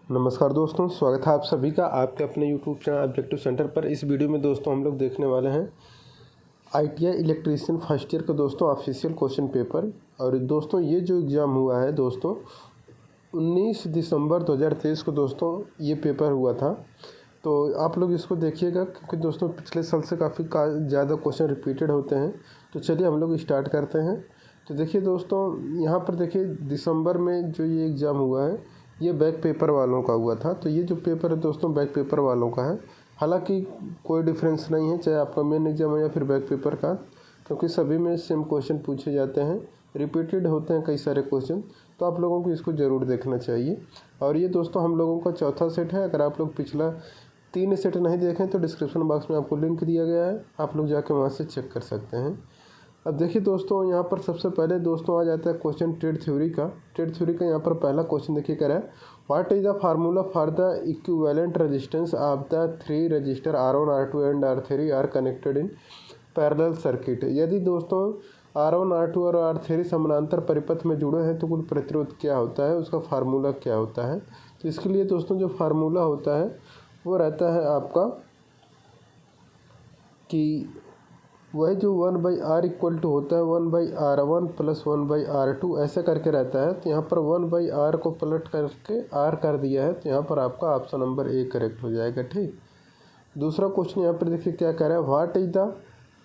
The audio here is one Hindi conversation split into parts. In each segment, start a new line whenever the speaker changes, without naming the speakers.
नमस्कार दोस्तों, स्वागत है आप सभी का आपके अपने YouTube चैनल ऑब्जेक्टिव सेंटर पर। इस वीडियो में दोस्तों हम लोग देखने वाले हैं ITI इलेक्ट्रीशियन फर्स्ट ईयर का दोस्तों ऑफिशियल क्वेश्चन पेपर। और दोस्तों ये जो एग्ज़ाम हुआ है दोस्तों 19 दिसंबर 2023 को दोस्तों ये पेपर हुआ था। तो आप लोग इसको देखिएगा क्योंकि दोस्तों पिछले साल से काफ़ी ज़्यादा क्वेश्चन रिपीटेड होते हैं। तो चलिए हम लोग स्टार्ट करते हैं। तो देखिए दोस्तों, यहाँ पर देखिए दिसंबर में जो ये एग्ज़ाम हुआ है ये बैक पेपर वालों का हुआ था। तो ये जो पेपर है दोस्तों बैक पेपर वालों का है। हालांकि कोई डिफरेंस नहीं है चाहे आपका मेन एग्ज़ाम हो या फिर बैक पेपर का, क्योंकि सभी में सेम क्वेश्चन पूछे जाते हैं, रिपीटेड होते हैं कई सारे क्वेश्चन। तो आप लोगों को इसको ज़रूर देखना चाहिए। और ये दोस्तों हम लोगों का चौथा सेट है। अगर आप लोग पिछला 3 सेट नहीं देखें तो डिस्क्रिप्शन बॉक्स में आपको लिंक दिया गया है, आप लोग जाके वहाँ से चेक कर सकते हैं। अब देखिए दोस्तों, यहाँ पर सबसे पहले दोस्तों आ जाता है क्वेश्चन ट्रेड थ्योरी का। ट्रेड थ्योरी का यहाँ पर पहला क्वेश्चन देखिए कह रहा है, what is the formula for the equivalent resistance of the 3 resistor R1 R2 and R3 are connected in parallel circuit. यदि दोस्तों R1 R2 और R3 समानांतर परिपथ में जुड़े हैं तो कुल प्रतिरोध क्या होता है, उसका फार्मूला क्या होता है। तो इसके लिए दोस्तों जो फार्मूला होता है वो रहता है आपका कि वह जो 1/R इक्वल टू होता है 1/R1 प्लस 1/R2 ऐसे करके रहता है। तो यहाँ पर 1/R को पलट करके R कर दिया है, तो यहाँ पर आपका ऑप्शन नंबर ए करेक्ट हो जाएगा। ठीक। दूसरा क्वेश्चन यहाँ पर देखिए क्या कह रहा है, what is the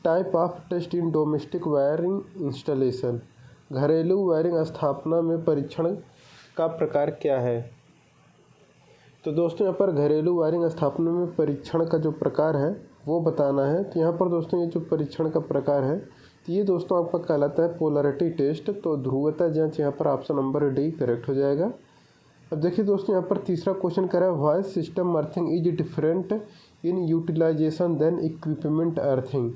type of test in domestic wiring installation. घरेलू वायरिंग स्थापना में परीक्षण का प्रकार क्या है। तो दोस्तों यहाँ पर घरेलू वायरिंग स्थापना में परीक्षण का जो प्रकार है वो बताना है। तो यहाँ पर दोस्तों ये जो परीक्षण का प्रकार है तो ये दोस्तों आपका कहलाता है पोलैरिटी टेस्ट। तो ध्रुवता जांच यहाँ पर ऑप्शन नंबर डी करेक्ट हो जाएगा। अब देखिए दोस्तों यहाँ पर तीसरा क्वेश्चन कर रहा है, why system earthing is different in utilization then equipment earthing.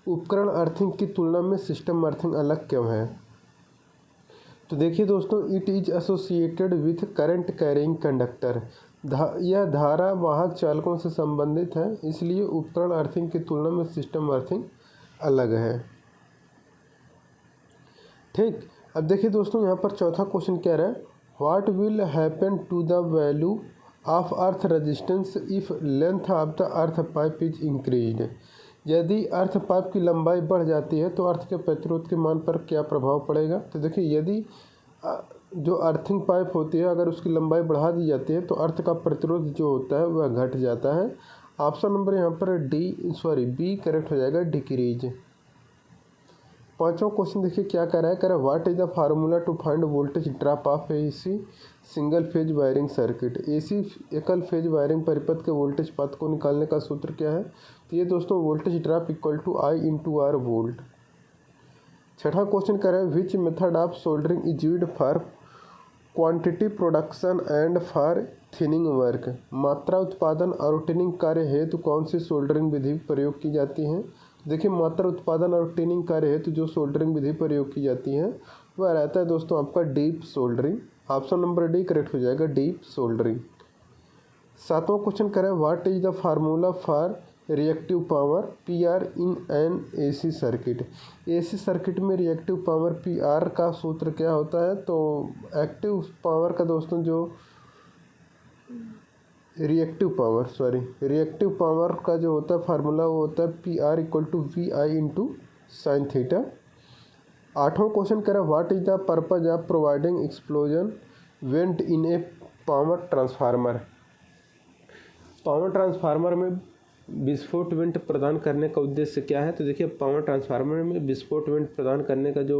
उपकरण अर्थिंग की तुलना में सिस्टम अर्थिंग अलग क्यों है। तो देखिए दोस्तों, it is associated with current carrying conductor. यह धारा वाहक चालकों से संबंधित है, इसलिए उपकरण अर्थिंग की तुलना में सिस्टम अर्थिंग अलग है। ठीक। अब देखिए दोस्तों यहाँ पर चौथा क्वेश्चन क्या रहा है, what will happen to the value of earth resistance if length of the earth pipe is increased. यदि अर्थ पाइप की लंबाई बढ़ जाती है तो अर्थ के प्रतिरोध के मान पर क्या प्रभाव पड़ेगा। तो देखिए यदि जो अर्थिंग पाइप होती है अगर उसकी लंबाई बढ़ा दी जाती है तो अर्थ का प्रतिरोध जो होता है वह घट जाता है। ऑप्शन नंबर यहाँ पर बी करेक्ट हो जाएगा, डिक्रीज। पांचवा क्वेश्चन देखिए क्या कह रहा है, what is the formula to find voltage drop of AC single phase wiring circuit. AC एकल फेज वायरिंग परिपथ के वोल्टेज पथ को निकालने का सूत्र क्या है। तो ये दोस्तों voltage drop equal to I/R volt. छठा क्वेश्चन कर रहा है, which method of soldering is used for quantity production and for thinning work. मात्रा उत्पादन और टिनिंग कार्य हेतु कौन सी सोल्डरिंग विधि प्रयोग की जाती है। देखिए मात्रा उत्पादन और टिनिंग कार्य हेतु जो सोल्डरिंग विधि प्रयोग की जाती है वह रहता है दोस्तों आपका deep soldering. Option number D correct हो जाएगा, डीप सोल्डरिंग। सातवां क्वेश्चन करें, what is the formula for reactive power PR in an AC circuit. AC circuit में रिएक्टिव पावर PR का सूत्र क्या होता है। तो एक्टिव पावर का दोस्तों जो रिएक्टिव पावर का जो होता है फार्मूला वो होता है PR equal to VI into sine theta. आठवां क्वेश्चन करें, what is the purpose of providing explosion vent in a power transformer. Power transformer में विस्फोट वेंट प्रदान करने का उद्देश्य क्या है। तो देखिए पावर ट्रांसफार्मर में विस्फोट वेंट प्रदान करने का जो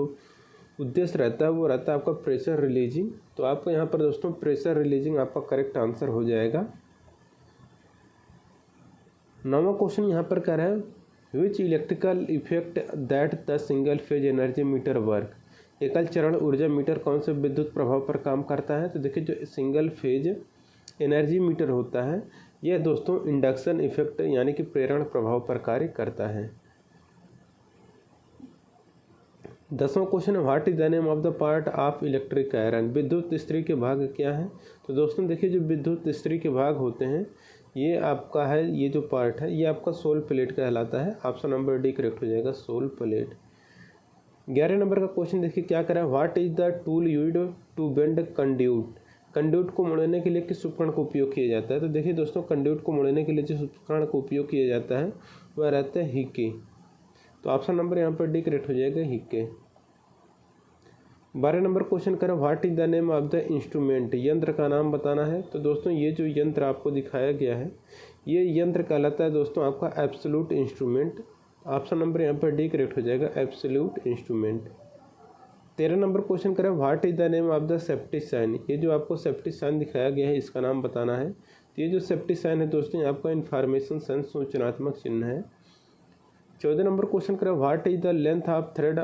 उद्देश्य रहता है वो रहता है आपका प्रेशर रिलीजिंग। तो आपका यहाँ पर दोस्तों प्रेशर रिलीजिंग आपका करेक्ट आंसर हो जाएगा। नौवां क्वेश्चन यहाँ पर कह रहा है, which electrical effect that the single phase energy meter work. एकल चरण ऊर्जा मीटर कौन से विद्युत प्रभाव पर काम करता है। तो देखिए जो सिंगल फेज एनर्जी मीटर होता है यह दोस्तों इंडक्शन इफेक्ट यानी कि प्रेरण प्रभाव पर कार्य करता है। 10वां क्वेश्चन है, what is the name of the part of electric iron. विद्युत इस्त्री के भाग क्या है। तो दोस्तों देखिए जो विद्युत इस्त्री के भाग होते हैं ये आपका है, ये जो पार्ट है ये आपका सोल प्लेट कहलाता है। ऑप्शन नंबर डी करेक्ट हो जाएगा, सोल प्लेट। 11 नंबर का क्वेश्चन देखिए क्या करें, what is the tool used to bend conduit. Conduit को मोड़ने के लिए किस उपकरण का उपयोग किया जाता है? तो देखिए दोस्तों, कंड्यूट को मोड़ने के लिए जिस उपकरण का उपयोग किया जाता है वह रहता है हिक्के। तो ऑप्शन नंबर यहाँ पर डी करेक्ट हो जाएगा, हिक्के। 12 नंबर क्वेश्चन करें, what is the name of the instrument? यंत्र का नाम बताना है। तो दोस्तों ये जो यंत्र आपको दिखाया गया है ये यंत्र कहलाता है दोस्तों आपका एब्सोल्यूट इंस्ट्रूमेंट। ऑप्शन नंबर यहाँ पर डी करेक्ट हो जाएगा, एब्सोल्यूट इंस्ट्रूमेंट। 13 नंबर क्वेश्चन करें, what is the name of the safety sign? ये जो आपको सेफ्टी साइन दिखाया गया है इसका नाम बताना है। तो ये जो सेफ्टी साइन है दोस्तों आपका इंफॉर्मेशन साइन सूचनात्मक चिन्ह है। 14 नंबर क्वेश्चन करें, what is the length of thread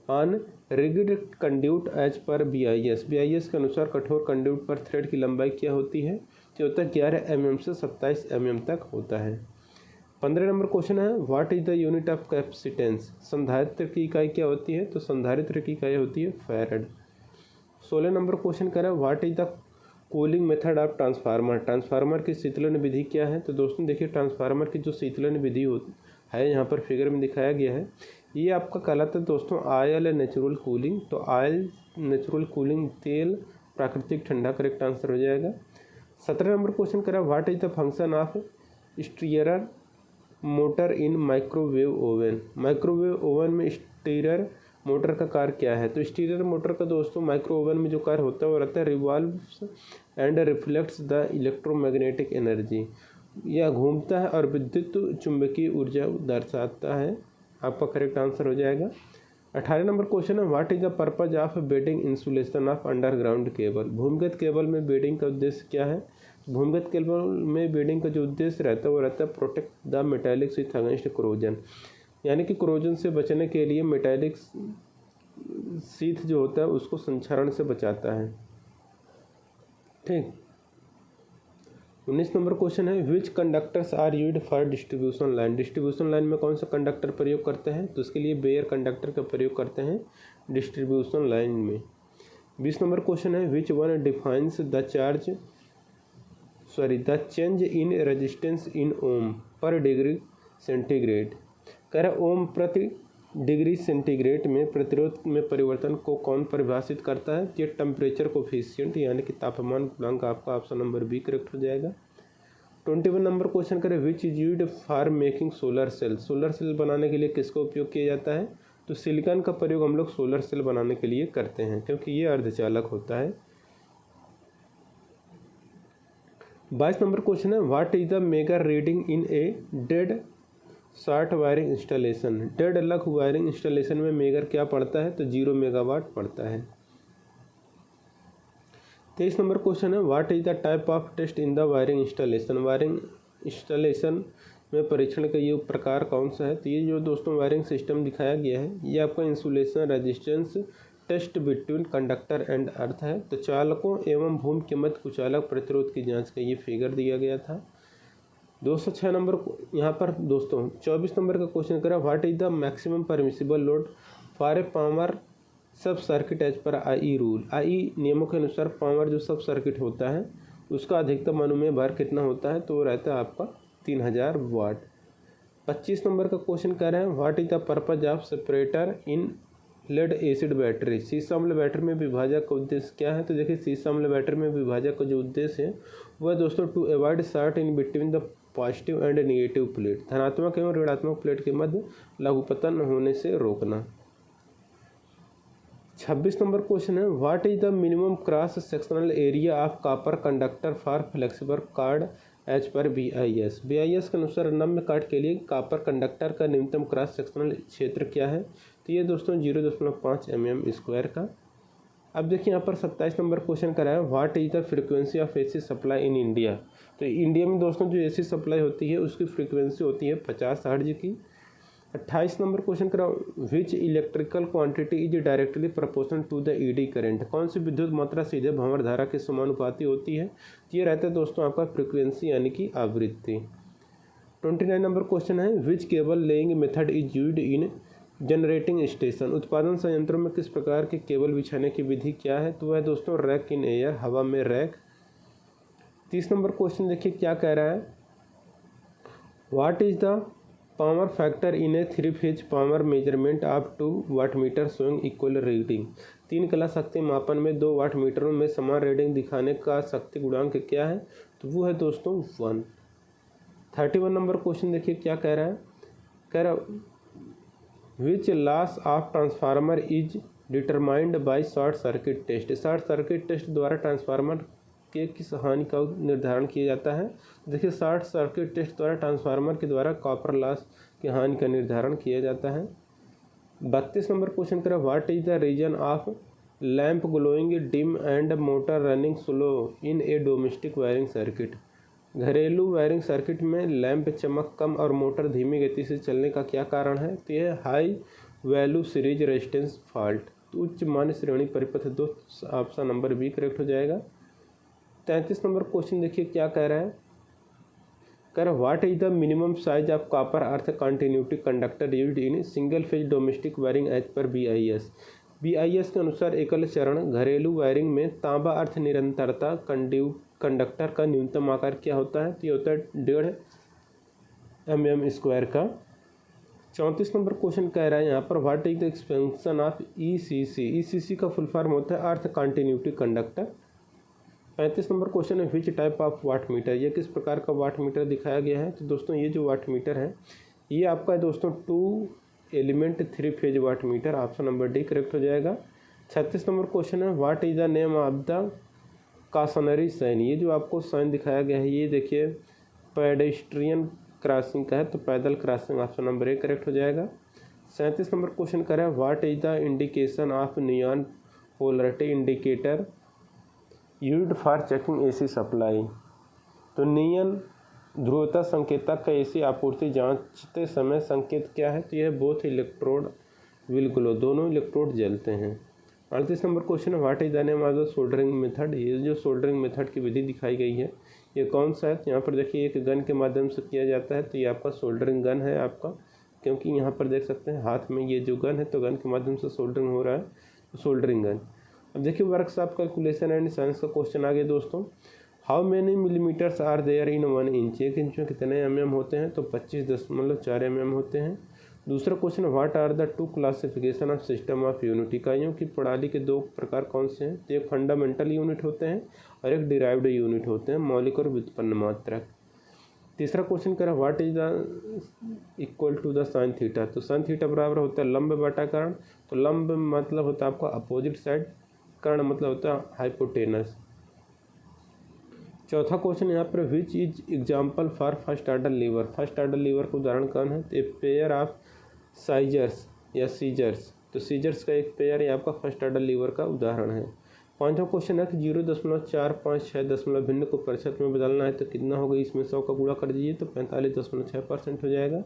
on rigid conduit as per BIS? BIS के अनुसार कठोर कंड्यूट पर थ्रेड की लंबाई क्या होती है? जो होता है 11 mm से 27 mm तक होता है। 15 नंबर क्वेश्चन है, what is the unit of capacitance? संधारित्र की इकाई क्या होती है? तो संधारित्र की इकाई होती है फैराड। 16 नंबर क्वेश्चन करें, what is the cooling method of transformer? Transformer की शीतलन विधि क्या है? तो दोस्तों देखिए, ट्रांसफार्मर की जो शीतलन विधि है यहाँ पर फिगर में दिखाया गया है, ये आपका कहलाता है दोस्तों ऑयल नेचुरल कूलिंग। तो ऑयल नेचुरल कूलिंग, तेल प्राकृतिक ठंडा, करेक्ट आंसर हो जाएगा। 17 नंबर क्वेश्चन करें, what is the function of stirrer motor in microwave oven? Microwave oven में स्टीयरर मोटर का कार्य क्या है? तो स्टीयरर मोटर का दोस्तों माइक्रो ओवन में जो कार्य होता है वो रहता है revolves and reflects the electromagnetic energy. यह घूमता है और विद्युत चुंबकीय ऊर्जा दर्शाता है। आपका करेक्ट आंसर हो जाएगा। 18 नंबर क्वेश्चन है, what is the purpose of bedding insulation of underground cable? भूमिगत केबल में बेडिंग का उद्देश्य क्या है? भूमिगत केबल में बेडिंग का जो उद्देश्य रहता है वो रहता है protect the metallic sheath against corrosion, यानी कि क्रोजन से बचने के लिए मेटालिक शीथ जो होता है उसको संक्षारण से बचाता है। ठीक। 19 नंबर क्वेश्चन है, which conductors are used for distribution line? Distribution line में कौन सा कंडक्टर प्रयोग करते हैं? तो इसके लिए बेयर कंडक्टर का प्रयोग करते हैं डिस्ट्रीब्यूशन लाइन में। 20 नंबर क्वेश्चन है, which one defines the change in resistance in ohm per degree centigrade? कह रहा ओम प्रति डिग्री सेंटीग्रेड में प्रतिरोध में परिवर्तन को कौन परिभाषित करता है? ये टेम्परेचर कोफिशिएंट यानी कि तापमान गुणांक। आपका ऑप्शन नंबर बी करेक्ट हो जाएगा। 21 नंबर क्वेश्चन करें, which is used for making solar cell? Solar cell बनाने के लिए किसका उपयोग किया जाता है? तो सिलिकॉन का प्रयोग हम लोग सोलर सेल बनाने के लिए करते हैं क्योंकि ये अर्धचालक होता है। 22 नंबर क्वेश्चन है, what is the mega reading in a dead short wiring installation? Dead लग वायरिंग इंस्टॉलेशन में मेगर क्या पड़ता है? तो 0 मेगावाट पड़ता है। 23 नंबर क्वेश्चन है, what is the type of test in the wiring installation? Wiring installation में परीक्षण का ये प्रकार कौन सा है? तो ये जो दोस्तों वायरिंग सिस्टम दिखाया गया है ये आपका insulation resistance test between conductor and earth है। तो चालकों एवं भूमि के मध्य कुचालक प्रतिरोध की जाँच का ये फिगर दिया गया था। 206 नंबर यहाँ पर दोस्तों 24 नंबर का क्वेश्चन करा, what is the maximum permissible load for a power sub circuit as per I rule? आई नियमों के अनुसार पावर जो सब सर्किट होता है उसका अधिकतम अनुमेय भार कितना होता है? तो वो रहता है आपका 3000 वाट। 25 नंबर का क्वेश्चन कह रहे हैं, what is the purpose of separator in lead acid battery? सीसा अम्ल बैटरी में विभाजक का उद्देश्य क्या है? तो देखिए सीसा अम्ल बैटरी में विभाजक का जो उद्देश्य है वह दोस्तों to avoid short in between the positive and negative plate, धनात्मक एवं ऋणात्मक प्लेट के मध्य लघुपतन होने से रोकना। 26 नंबर क्वेश्चन है, what is the minimum cross sectional area of copper conductor for flexible card as per BIS? BIS के अनुसार नम्य कार्ड के लिए कॉपर कंडक्टर का न्यूनतम क्रॉस सेक्शनल क्षेत्र क्या है? तो ये दोस्तों 0.5 mm स्क्वायर का। अब देखिए यहाँ पर 27 नंबर क्वेश्चन करा है, what is the frequency of AC supply in India? तो इंडिया में दोस्तों जो AC सप्लाई होती है उसकी फ्रीक्वेंसी होती है 50 हर्ट्ज की। 28 नंबर क्वेश्चन करा, which electrical quantity is directly proportional to the ED current? कौन सी विद्युत मात्रा सीधे भंवर धारा के समानुपाती होती है? ये रहता है दोस्तों आपका फ्रीक्वेंसी यानी कि आवृत्ति। 29 नंबर क्वेश्चन है, which cable laying method is used in generating station? उत्पादन संयंत्रों में किस प्रकार के केबल बिछाने की विधि क्या है? तो वह दोस्तों रैक इन एयर, हवा में रैक। 30 नंबर क्वेश्चन देखिए क्या कह रहा है, what is the power factor in a 3 phase power measurement of 2 watt meter showing equal reading? 3 कला शक्ति मापन में 2 वाट मीटरों में समान रीडिंग दिखाने का शक्ति गुणांक क्या है, तो वो है दोस्तों 1। 31 नंबर क्वेश्चन देखिए क्या कह रहा है, कह रहा which loss of transformer is determined by short circuit test. Short circuit test द्वारा ट्रांसफार्मर के किस हानि का निर्धारण किया जाता है। देखिए शॉर्ट सर्किट टेस्ट द्वारा ट्रांसफार्मर के द्वारा कॉपर लॉस की हानि का निर्धारण किया जाता है। 32 नंबर क्वेश्चन करें, what is the reason of lamp glowing dim and motor running slow in a domestic wiring circuit. घरेलू वायरिंग सर्किट में लैंप चमक कम और मोटर धीमी गति से चलने का क्या कारण है, तो यह high value series resistance fault, तो उच्च मान श्रेणी परिपथ 2, ऑप्शन नंबर बी करेक्ट हो जाएगा। 33 नंबर क्वेश्चन देखिए क्या कह रहा है, कह रहा what is the minimum size of copper earth continuity conductor used in single phase domestic wiring as per BIS। BIS के अनुसार एकल चरण घरेलू वायरिंग में तांबा अर्थ निरंतरता कंडक्टर का न्यूनतम आकार क्या होता है, तो ये होता है 1.5 mm² का। 34 नंबर क्वेश्चन कह रहा है यहाँ पर, what is the expansion of ECC। ECC का फुल फॉर्म होता है earth continuity conductor. 35 number question है, which type of watt meter. ये किस प्रकार का वाट मीटर दिखाया गया है, तो दोस्तों ये जो वाट मीटर है ये आपका है दोस्तों 2 element 3 phase watt meter, option number D correct हो जाएगा। 36 नंबर क्वेश्चन है, what is the name of the cautionary sign. ये जो आपको साइन दिखाया गया है ये देखिए पेडेस्ट्रियन क्रॉसिंग का है, तो पैदल crossing, option number A correct हो जाएगा। 37 नंबर क्वेश्चन कर रहा है, what is the indication of neon polarity indicator used for checking AC supply. तो नियन ध्रुवता संकेतक का AC आपूर्ति जांचते समय संकेत क्या है, तो यह बोथ इलेक्ट्रोड विल ग्लो, दोनों इलेक्ट्रोड जलते हैं। 38 नंबर क्वेश्चन है, what is the name of the soldering method. ये जो सोल्डरिंग मेथड की विधि दिखाई गई है ये कौन सा है, तो यहाँ पर देखिए एक गन के माध्यम से किया जाता है, तो ये आपका सोल्डरिंग गन है आपका, क्योंकि यहाँ पर देख सकते हैं हाथ में ये जो गन है तो गन के माध्यम से सोल्डरिंग हो रहा है, तो सोल्डरिंग गन। अब देखिए वर्कशॉप कैलकुलेशन एंड साइंस का क्वेश्चन आ गया दोस्तों, how many millimetres are there in 1 inch. 1 inch में कितने mm होते हैं, तो 25.4 mm होते हैं। दूसरा question, what are the 2 classification of system of unit. इकाइयों की प्रणाली के 2 प्रकार कौन से हैं, तो एक फंडामेंटल यूनिट होते हैं और एक डिराइव्ड यूनिट होते हैं, मौलिक और व्युत्पन्न मात्रक। तीसरा क्वेश्चन कह रहा है, what is the equal to the sine theta. तो साइन थीटा बराबर होता है लंब बटा कर्ण, तो लंब मतलब होता है आपका अपोजिट साइड, कर्ण मतलब होता है हाइपोटेनस। चौथा क्वेश्चन यहाँ पर, which is example for first order liver. First order liver का उदाहरण कौन है, तो ए पेयर ऑफ साइजर्स या सीजर्स, तो सीजर्स का एक पेयर ये आपका फर्स्ट ऑर्डर लीवर का उदाहरण है। पांचवा क्वेश्चन है कि 0.456 दशमलव भिन्न को प्रतिशत में बदलना है तो कितना होगा, इसमें 100 का गुणा कर दीजिए तो 45.6% हो जाएगा।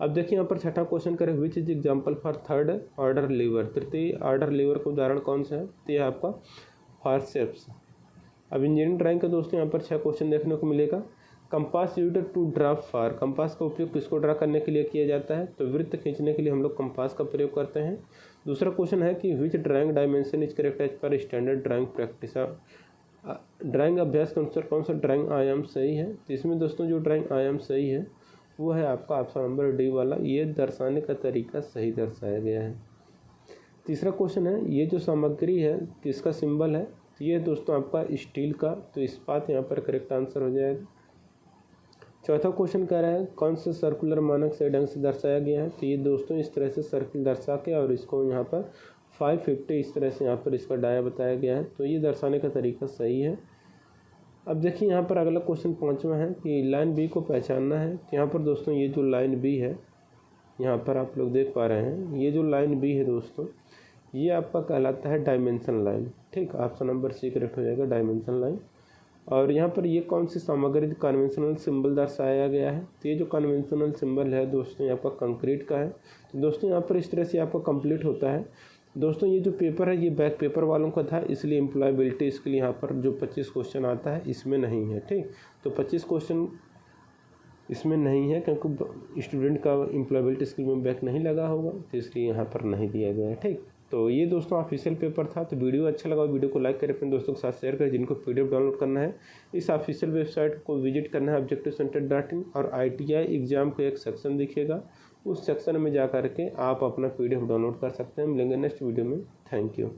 अब देखिए यहाँ पर छठा क्वेश्चन करें, which is example for third order liver. तृतीय ऑर्डर लीवर का उदाहरण कौन सा है, तो यह आपका फॉरसेप्स। अब इंजीनियरिंग ड्राइंग का दोस्तों यहाँ पर 6 क्वेश्चन देखने को मिलेगा। Compass used to draw for, compass का उपयोग किसको ड्रा करने के लिए किया जाता है, तो वृत्त खींचने के लिए हम लोग कंपास का प्रयोग करते हैं। दूसरा क्वेश्चन है कि which drawing dimension is correct as per standard drawing practice. Drawing अभ्यास के अनुसार कौन सा ड्राइंग आयाम सही है, तो इसमें दोस्तों जो ड्राइंग आयाम सही है वो है आपका ऑप्शन नंबर डी वाला, ये दर्शाने का तरीका सही दर्शाया गया है। तीसरा क्वेश्चन है, ये जो सामग्री है किसका सिंबल है, तो ये दोस्तों आपका स्टील का, तो इस्पात यहाँ पर करेक्ट आंसर हो जाएगा। चौथा क्वेश्चन कह रहा है, कौन से सर्कुलर मानक से ढंग से दर्शाया गया है, तो ये दोस्तों इस तरह से सर्किल दर्शा के और इसको यहाँ पर 550 इस तरह से यहाँ पर इसका डाया बताया गया है, तो ये दर्शाने का तरीका सही है। अब देखिए यहाँ पर अगला क्वेश्चन 5वां है कि लाइन बी को पहचानना है। तो यहाँ पर दोस्तों ये जो लाइन बी है यहाँ पर आप लोग देख पा रहे हैं, ये जो लाइन बी है दोस्तों ये आपका कहलाता है डायमेंशन लाइन। ठीक, ऑप्शन नंबर सी करेक्ट हो जाएगा, डायमेंशन लाइन। और यहाँ पर ये कौन सी सामग्री कन्वेंशनल सिंबल दर्शाया गया है, तो ये जो कन्वेंशनल सिंबल है दोस्तों ये आपका कंक्रीट का है। तो दोस्तों यहाँ पर इस तरह से आपका कंप्लीट होता है। दोस्तों ये जो पेपर है ये बैक पेपर वालों का था, इसलिए एम्प्लॉयबिलिटी इसके लिए यहाँ पर जो 25 क्वेश्चन आता है इसमें नहीं है। ठीक, तो 25 क्वेश्चन इसमें नहीं है क्योंकि स्टूडेंट का एम्प्लॉयबिलिटी स्किल में बैक नहीं लगा होगा, तो इसलिए यहाँ पर नहीं दिया गया है। ठीक, तो ये दोस्तों ऑफिशियल पेपर था। तो वीडियो अच्छा लगा वीडियो को लाइक करें, अपने दोस्तों के साथ शेयर करें। जिनको PDF डाउनलोड करना है इस ऑफिशियल वेबसाइट को विजिट करना है objectivecenter.in, और ITI एग्जाम का एक सेक्शन दिखेगा, उस सेक्शन में जा कर के आप अपना PDF डाउनलोड कर सकते हैं। मिलेंगे नेक्स्ट वीडियो में, थैंक यू।